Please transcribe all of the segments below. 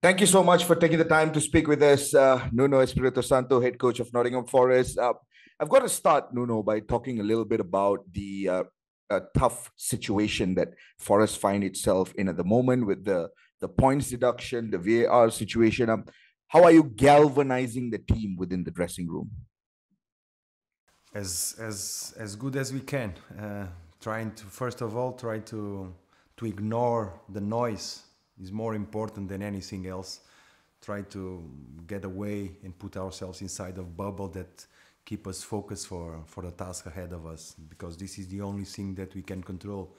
Thank you so much for taking the time to speak with us, Nuno Espirito Santo, head coach of Nottingham Forest. I've got to start, Nuno, by talking a little bit about the tough situation that Forest find itself in at the moment with the points deduction, the VAR situation. How are you galvanizing the team within the dressing room? As good as we can. Trying to first of all try to ignore the noise is more important than anything else. Try to get away and put ourselves inside a bubble that keep us focused for the task ahead of us, because this is the only thing that we can control.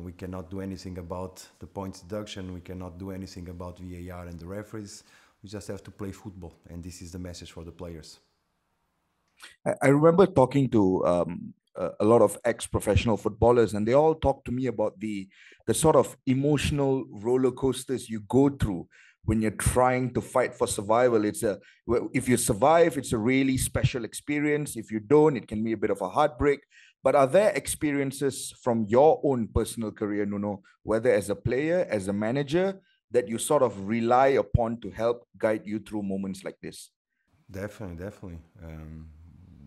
We cannot do anything about the points deduction. We cannot do anything about VAR and the referees. We just have to play football, and this is the message for the players. I remember talking to a lot of ex-professional footballers, and they all talk to me about the sort of emotional roller coasters you go through when you're trying to fight for survival. If you survive, it's a really special experience. If you don't, it can be a bit of a heartbreak. But are there experiences from your own personal career, Nuno, whether as a player, as a manager, that you sort of rely upon to help guide you through moments like this? Definitely, definitely.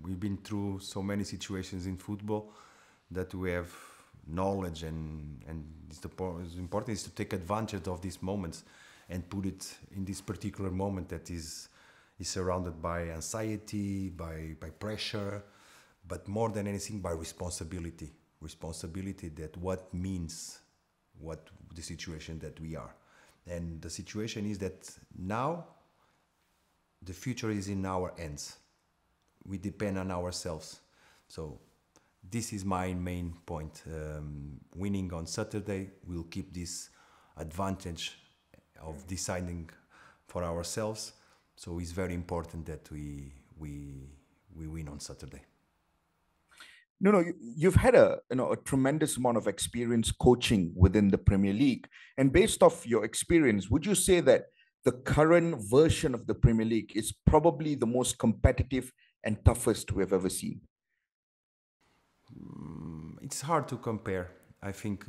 We've been through so many situations in football that we have knowledge, and it's important is to take advantage of these moments and put it in this particular moment that is surrounded by anxiety, by pressure, but more than anything by responsibility. Responsibility that what means what the situation that we are. And the situation is that now the future is in our hands. We depend on ourselves. So this is my main point. Winning on Saturday will keep this advantage of deciding for ourselves. So it's very important that we win on Saturday. No, you've had a tremendous amount of experience coaching within the Premier League, and based off your experience, would you say that the current version of the Premier League is probably the most competitive and toughest we've ever seen? It's hard to compare. I think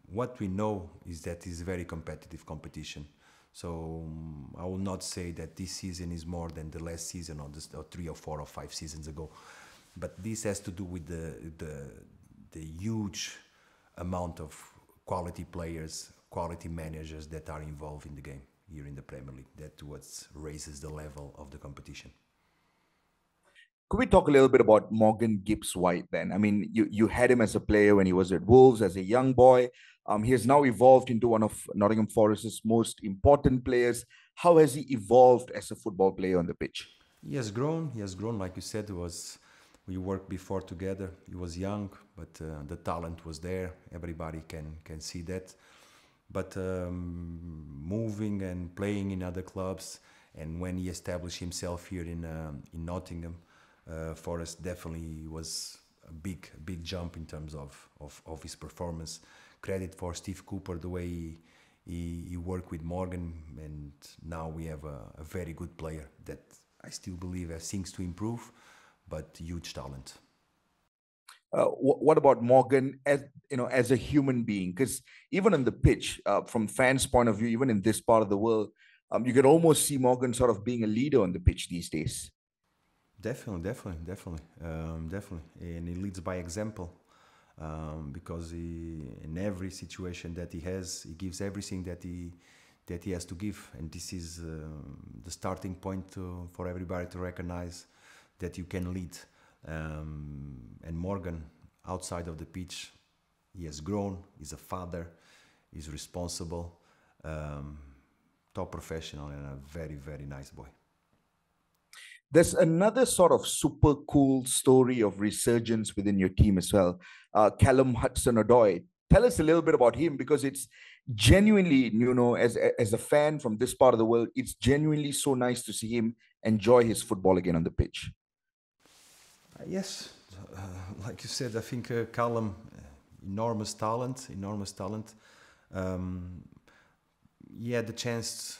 what we know is that it's very competitive competition. So I will not say that this season is more than the last season or 3 or 4 or 5 seasons ago. But this has to do with the huge amount of quality players, quality managers that are involved in the game here in the Premier League. That what raises the level of the competition. Could we talk a little bit about Morgan Gibbs-White then? I mean, you had him as a player when he was at Wolves as a young boy. He has now evolved into one of Nottingham Forest's most important players. How has he evolved as a football player on the pitch? He has grown. He has grown, like you said. We worked before together. He was young, but the talent was there. Everybody can see that. But moving and playing in other clubs, and when he established himself here in Nottingham, Forest definitely was a big jump in terms of his performance. Credit for Steve Cooper, the way he worked with Morgan, and now we have a very good player that I still believe has things to improve, but huge talent. What about Morgan as as a human being? Because even on the pitch, from fans' point of view, even in this part of the world, you can almost see Morgan sort of being a leader on the pitch these days. Definitely, and he leads by example, because in every situation that he gives everything that he has to give, and this is the starting point for everybody to recognize that you can lead. And Morgan, outside of the pitch, he has grown. He's a father. He's responsible, top professional, and a very nice boy. There's another sort of super cool story of resurgence within your team as well. Callum HudsonOdoi. Tell us a little bit about him, because it's genuinely, as a fan from this part of the world, it's genuinely so nice to see him enjoy his football again on the pitch. Yes, like you said, I think Callum, enormous talent, enormous talent. Um, he had the chance.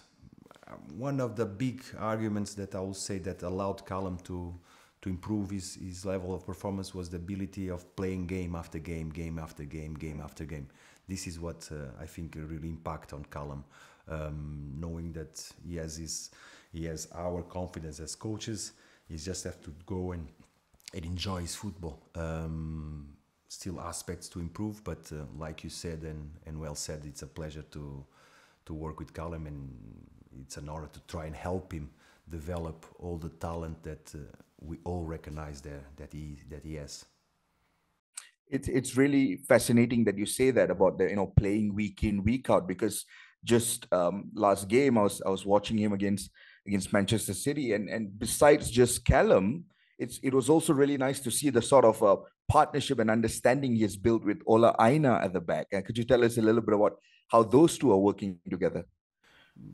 One of the big arguments that I will say that allowed Callum to improve his level of performance was the ability of playing game after game, game after game, game after game. This is what I think really impact on Callum. knowing that he has our confidence as coaches. He just have to go and enjoy his football. Still aspects to improve, but like you said and well said, it's a pleasure to work with Callum, and it's an honor to try and help him develop all the talent that we all recognize that he has. It's really fascinating that you say that about the playing week in week out, because just last game I was watching him against Manchester City, and besides just Callum, it was also really nice to see the sort of partnership and understanding he has built with Ola Aina at the back. Could you tell us a little bit about how those two are working together?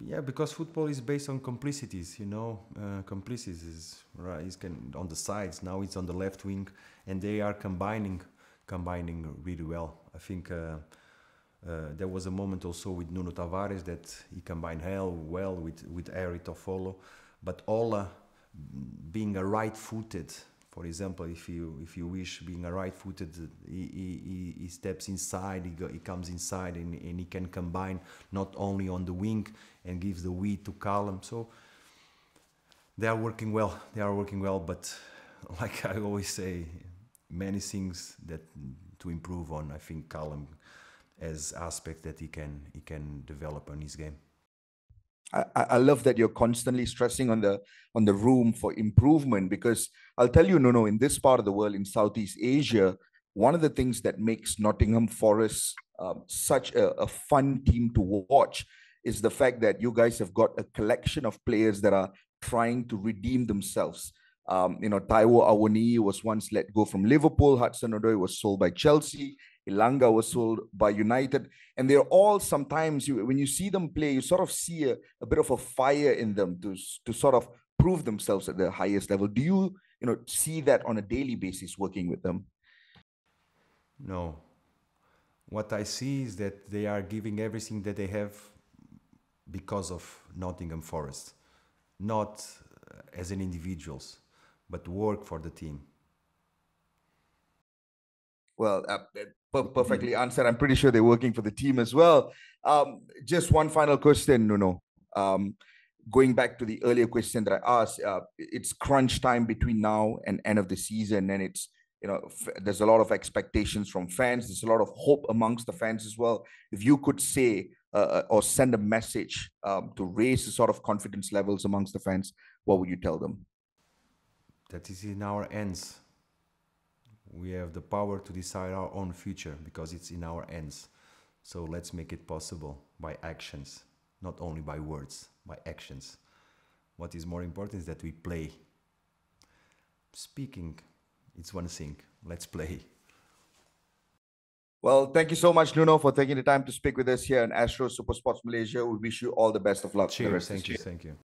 Yeah, because football is based on complicities, complicities is right. He's on the sides now. It's on the left wing, and they are combining really well. I think there was a moment also with Nuno Tavares that he combined well with Harry Toffolo, but Ola being a right-footed. For example, if you wish, being a right-footed, he steps inside, he comes inside, and he can combine not only on the wing and gives the width to Callum. So they are working well. But like I always say, many things that to improve on. I think Callum has aspects that he can develop on his game. I love that you're constantly stressing on the room for improvement, because I'll tell you, Nuno, in this part of the world, in Southeast Asia, one of the things that makes Nottingham Forest such a fun team to watch is the fact that you guys have got a collection of players that are trying to redeem themselves. Taiwo Awoniyi was once let go from Liverpool. HudsonOdoi was sold by Chelsea. Ilanga was sold by United. And they're all sometimes, when you see them play, you sort of see a bit of a fire in them to sort of prove themselves at the highest level. Do you see that on a daily basis working with them? No. What I see is that they are giving everything that they have because of Nottingham Forest. Not as an individuals, but work for the team. Well, perfectly answered. I'm pretty sure they're working for the team as well. Just one final question, Nuno. Going back to the earlier question that I asked, it's crunch time between now and end of the season, and it's there's a lot of expectations from fans. There's a lot of hope amongst the fans as well. If you could say or send a message to raise the sort of confidence levels amongst the fans, what would you tell them? That is in our hands. We have the power to decide our own future because it's in our hands. So let's make it possible by actions, not only by words, by actions. What is more important is that we play. Speaking, it's one thing. Let's play. Well, thank you so much, Nuno, for taking the time to speak with us here on Astro Super Sports Malaysia. We wish you all the best of luck. Cheers. Thank you.